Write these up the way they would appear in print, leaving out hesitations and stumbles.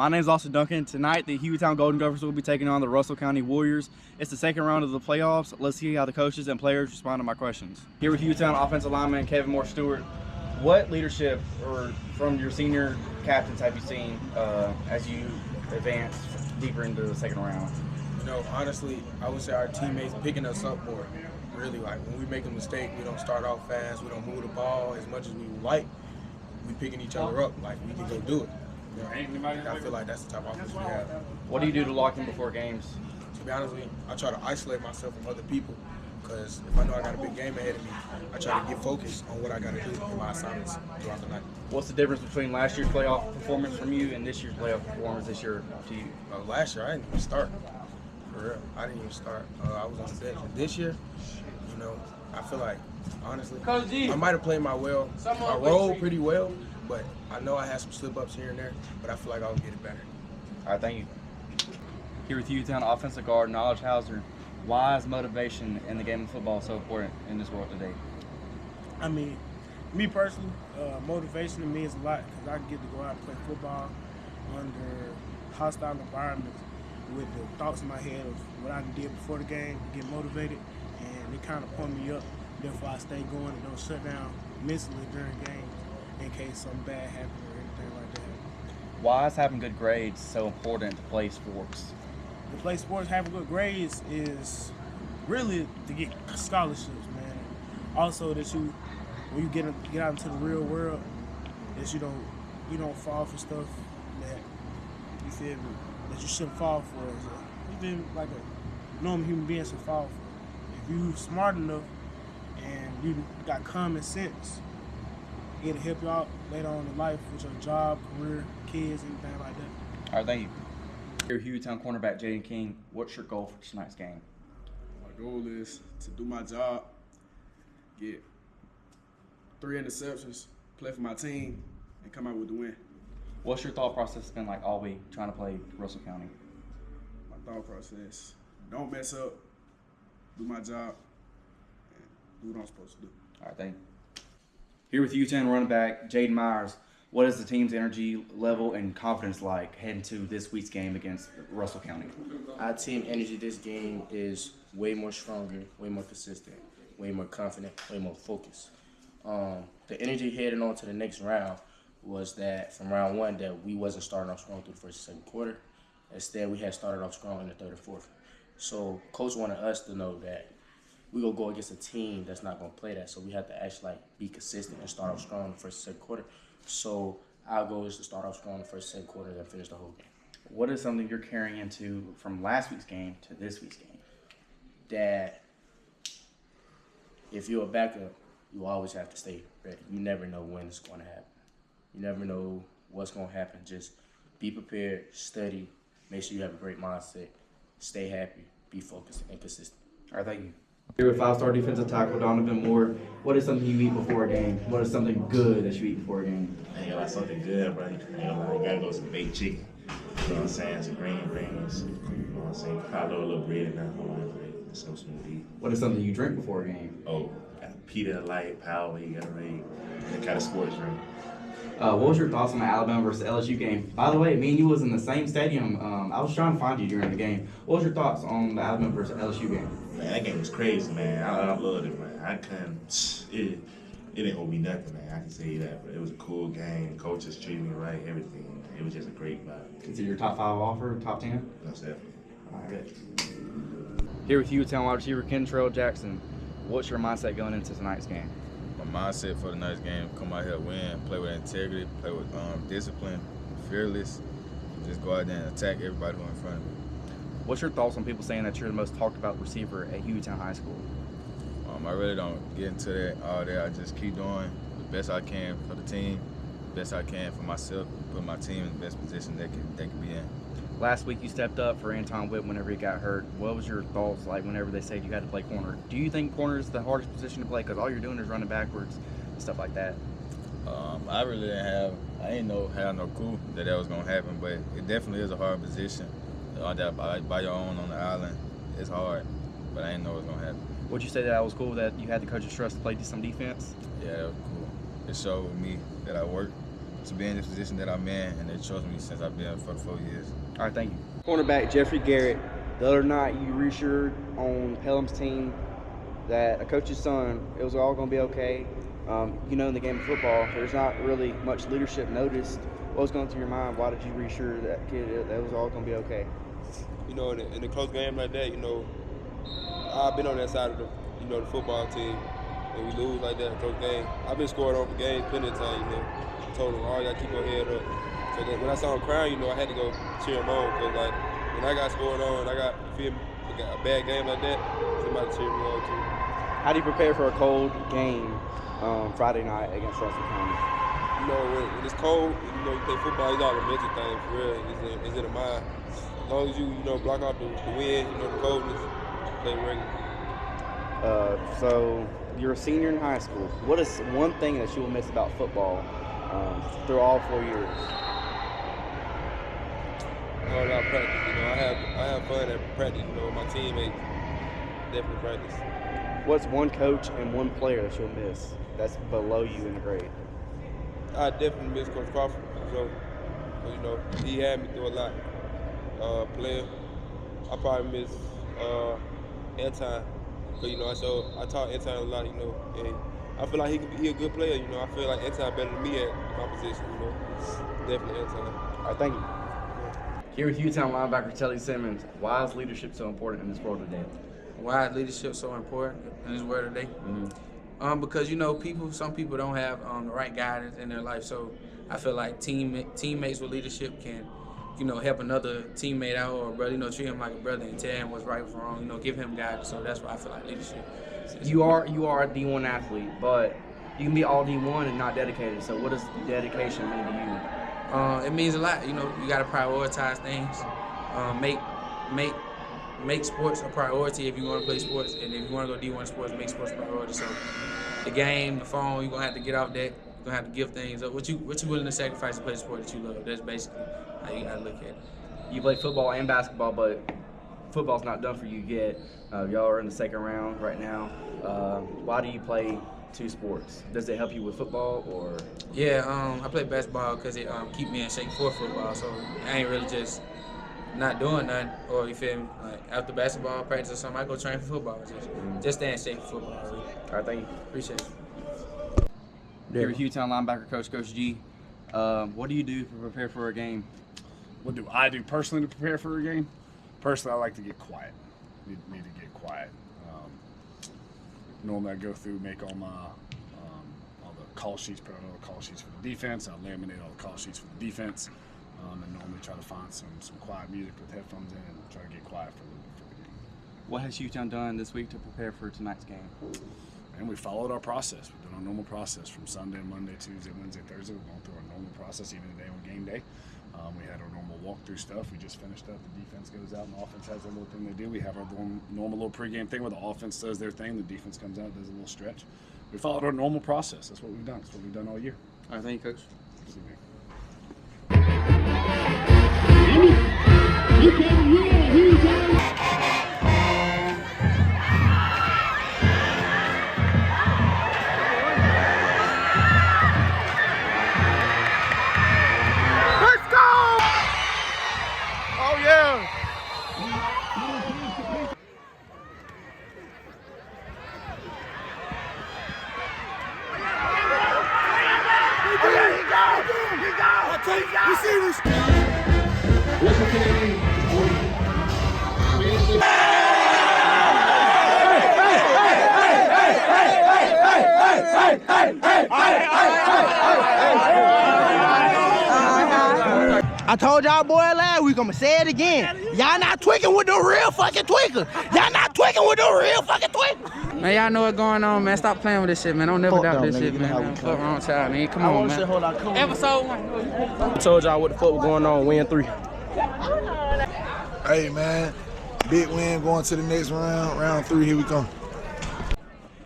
My name is Austin Duncan. Tonight, the Hueytown Golden Gophers will be taking on the Russell County Warriors. It's the second round of the playoffs. Let's see how the coaches and players respond to my questions. Here with Hueytown offensive lineman Kevin Moore Stewart. What leadership or from your senior captains have you seen as you advance deeper into the second round? You know, honestly, I would say our teammates picking us up more. Really, like when we make a mistake, we don't start off fast. We don't move the ball as much as we would like. We picking each other up like we can go do it. You know, I feel like that's the type of offense we have. What do you do to lock in before games? To be honest with you, I try to isolate myself from other people because if I know I got a big game ahead of me, I try to get focused on what I got to do in my assignments throughout the night. What's the difference between last year's playoff performance from you and this year's playoff performance this year to you? Last year, I didn't even start. For real, I didn't even start. I was on the bench. This year, you know, I feel like, honestly, I might have played my role pretty well, but I know I had some slip-ups here and there, but I feel like I'll get it better. All right, thank you. Here with Hueytown offensive guard Knowledge Hauser. Why is motivation in the game of football so important in this world today? I mean, me personally, motivation to me is a lot because I get to go out and play football under hostile environments with the thoughts in my head of what I did before the game, get motivated, and it kind of pump me up. Therefore, I stay going and don't shut down mentally during games in case something bad happens or anything like that. Why is having good grades so important to play sports? To play sports, having good grades is really to get scholarships, man. Also, that you, when you get out into the real world, that you don't fall for stuff that you feel me, that you shouldn't fall for. You feel me, like a normal human being should fall for. If you smart enough and you got common sense, it'll help you out later on in life with your job, career, kids, anything like that. All right, thank you. Here, Hueytown cornerback Jaden King. What's your goal for tonight's game? My goal is to do my job, get 3 interceptions, play for my team, and come out with the win. What's your thought process been like all week trying to play Russell County? My thought process, don't mess up, do my job, and do what I'm supposed to do. All right, thank you. Here with Hueytown running back Jaden Myers. What is the team's energy level and confidence like heading to this week's game against Russell County? Our team energy this game is way more stronger, way more consistent, way more confident, way more focused. The energy heading on to the next round was that from round one that we wasn't starting off strong through the first and second quarter. Instead, we had started off strong in the third and fourth. So coach wanted us to know that we're going to go against a team that's not going to play that. So we have to actually be consistent and start off strong in the first and second quarter. So our goal is to start off strong in the first and second quarter and finish the whole game. What is something you're carrying into from last week's game to this week's game? That if you're a backup, you always have to stay ready. You never know when it's going to happen. You never know what's going to happen. Just be prepared, study, make sure you have a great mindset, stay happy, be focused, and consistent. All right, thank you. Here with five-star defensive tackle Donovan Moore. What is something you eat before a game? What is something good that you eat before a game? I ain't gonna like something good, bro. You gotta go some baked chicken. You know what I'm saying? Some green beans. You know what I'm saying? Probably a little bread in there. Hawaiian bread. Some smoothie. What is something you drink before a game? Oh, got Peter Light, Powerade, Gatorade, that kind of sports drink. What was your thoughts on the Alabama versus LSU game? By the way, me and you was in the same stadium. I was trying to find you during the game. What was your thoughts on the Alabama versus LSU game? Man, that game was crazy, man. I loved it, man. I couldn't. It didn't owe me nothing, man. I can say that. But it was a cool game. Coaches treated me right. Everything. It was just a great vibe. Consider your top 5 offer, top 10? That's definitely. All right. Here with Hueytown wide receiver Kentrell Jackson. What's your mindset going into tonight's game? My mindset for tonight's game: come out here, win, play with integrity, play with discipline, fearless, just go out there and attack everybody who's in front of me. What's your thoughts on people saying that you're the most talked about receiver at Hueytown High School? I really don't get into that all day. I just keep doing the best I can for the team, the best I can for myself, put my team in the best position they can be in. Last week you stepped up for Anton Whitt whenever he got hurt. What was your thoughts like whenever they said you had to play corner? Do you think corner is the hardest position to play because all you're doing is running backwards and stuff like that? I really didn't have no clue that was gonna happen, but it definitely is a hard position. By your own on the island, it's hard, but I didn't know it was gonna happen. Would you say that was cool that you had the coach's trust to play some defense? Yeah, that was cool. It showed me that I worked to be in this position that I'm in, and they chose me since I've been for the 4 years. All right, thank you. Cornerback Jeffrey Garrett. The other night, you reassured on Pelham's team that a coach's son, it was all going to be okay. You know, in the game of football, there's not really much leadership noticed. What was going through your mind? Why did you reassure that kid that it was all going to be okay? You know, in a close game like that, you know, I've been on that side of the, you know, the football team. When we lose like that in a close game, I've been scoring over games plenty of times, you know. I told him, all you got to keep your head up. So that when I saw him crying, you know, I had to go cheer him on. Because, like, when I got scored on, you feel me, a bad game like that, somebody cheer me on, too. How do you prepare for a cold game Friday night against Russell County? You know, when it's cold, you know, you play football, it's all a mental thing, for real. It's in the mind. As long as you know, block out the wind, you know, the coldness, play regular. So you're a senior in high school. What is one thing that you will miss about football through all 4 years? A whole lot of practice, you know. I have fun at practice, you know, with my teammates. Definitely practice. What's one coach and one player that you'll miss that's below you in the grade? I definitely miss Coach Crawford, so you know, he had me through a lot. Player, I probably miss Anton, because you know I taught Anton a lot, you know, and I feel like he a good player, you know. I feel like Anton better than me at my position, you know. Definitely Anton. All right, thank you. Here with Hueytown linebacker Telly Simmons. Why is leadership so important in this world today? Why is leadership so important in this world today? Because, you know, some people don't have the right guidance in their life. So I feel like teammates with leadership can, you know, help another teammate out or brother, you know, treat him like a brother and tell him what's right, what's wrong, you know, give him guidance. So that's why I feel like leadership. You are a D1 athlete, but you can be all D1 and not dedicated. So what does dedication mean to you? It means a lot. You know, you got to prioritize things, make sports a priority if you want to play sports, and if you want to go D1 sports, make sports a priority. So the game, the phone, you're gonna have to get off that. You're gonna have to give things up. What you willing to sacrifice to play the sport that you love? That's basically how you gotta look at it. You play football and basketball, but football's not done for you yet. Y'all are in the second round right now. Why do you play two sports? Does it help you with football or? Yeah, I play basketball because it keep me in shape for football. So I ain't really just not doing nothing, or you feel me? Like after basketball practice or something, I go train for football. Just stay in shape for football. Really. All right, thank you. Appreciate it. Here with Hueytown linebacker Coach G. What do you do to prepare for a game? What do I do personally to prepare for a game? Personally, I like to get quiet. Need to get quiet. Normally, I go through, make all the call sheets, put out all the call sheets for the defense. I laminate all the call sheets for the defense, and normally try to find some quiet music with headphones in and try to get quiet for the game. What has Hueytown done this week to prepare for tonight's game? And we followed our process. We've done our normal process from Sunday, Monday, Tuesday, Wednesday, Thursday. We're going through our normal process even today on game day. We had our normal walkthrough stuff. We just finished up. The defense goes out and the offense has their little thing they do. We have our normal little pregame thing where the offense does their thing. The defense comes out, does a little stretch. We followed our normal process. That's what we've done. That's what we've done all year. All right, thank you, Coach. I told y'all boy last week, I'ma say it again. Y'all not tweaking with the real fucking tweaker. Y'all not tweaking with the real fucking tweaker. Man, y'all know what's going on, man. Stop playing with this shit, man. Don't never doubt this shit, man. Fuck wrong child, man. Come on, man. Episode 1. I told y'all what the fuck was going on, win 3. Hey, man. Big win going to the next round. Round 3, here we come.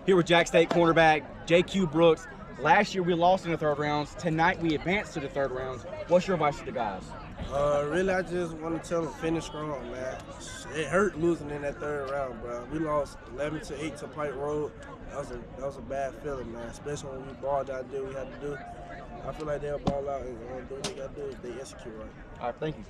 Here with Jack State cornerback J.Q. Brooks. Last year we lost in the third rounds. Tonight we advanced to the third rounds. What's your advice to the guys? Really, I just want to tell them finish strong, man. It hurt losing in that third round, bro. We lost 11-8 to Pike Road. That was a bad feeling, man. Especially when we balled out there, we had to do. I feel like they'll ball out and do what they got to do if they execute right. All right, thank you.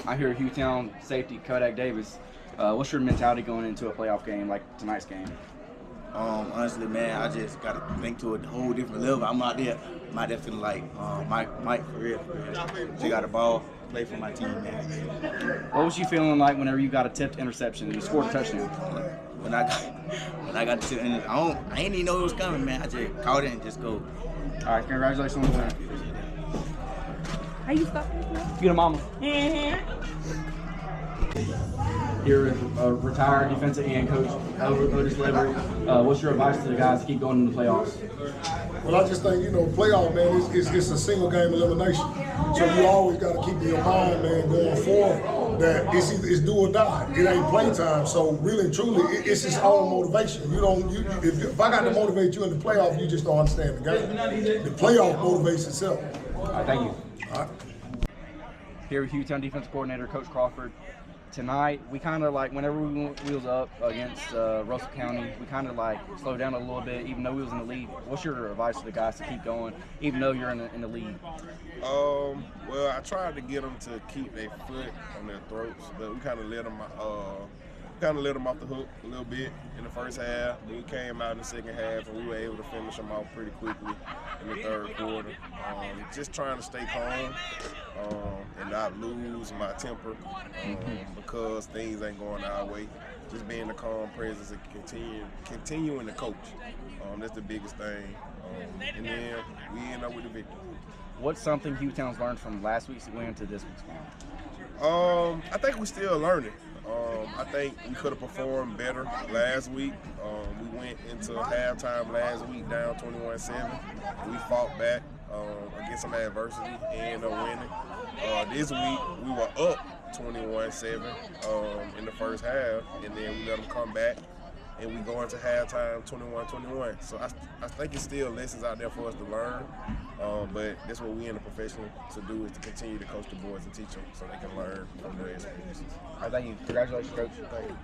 I hear Hueytown safety Kodak Davis. What's your mentality going into a playoff game like tonight's game? Honestly, man, I just got to think to a whole different level. I'm out there feeling like Mike for real. Just got the ball, play for my team, man. What was you feeling like whenever you got a tipped interception and you scored a touchdown? When I got the tip, I ain't even know it was coming, man. I just caught it and just go. All right, congratulations on the win. How you stop? Get a mama. Here is retired defensive end coach Otis Levery. What's your advice to the guys to keep going in the playoffs? Well, I just think, playoff, man, it's a single game elimination. So you always got to keep in your mind, man, going forward, that it's do or die. It ain't playtime. So really and truly, it's his own motivation. If I got to motivate you in the playoff, you just don't understand the game. The playoff motivates itself. All right, thank you. All right. Here with Hueytown defensive coordinator Coach Crawford. Tonight, we kind of like, whenever we went wheels up against Russell County, we kind of like slowed down a little bit, even though we was in the lead. What's your advice to the guys to keep going, even though you're in the lead? Well, I tried to get them to keep their foot on their throats, but we kind of let them off the hook a little bit in the first half. Then we came out in the second half, and we were able to finish them off pretty quickly in the third quarter. Just trying to stay calm and not lose my temper because things ain't going our way. Just being the calm presence and continuing to coach. That's the biggest thing. And then we end up with the victory. What's something Hueytown's learned from last week's win to this week's win? I think we're still learning. I think we could have performed better last week. We went into halftime last week down 21-7. We fought back against some adversity and ended up winning. This week we were up 21-7 in the first half, and then we let them come back, and we go into halftime 21-21. So I think it's still lessons out there for us to learn, but that's what we in the profession to do, is to continue to coach the boys and teach them so they can learn from their experiences. All right, thank you. Congratulations, Coach. Thank you.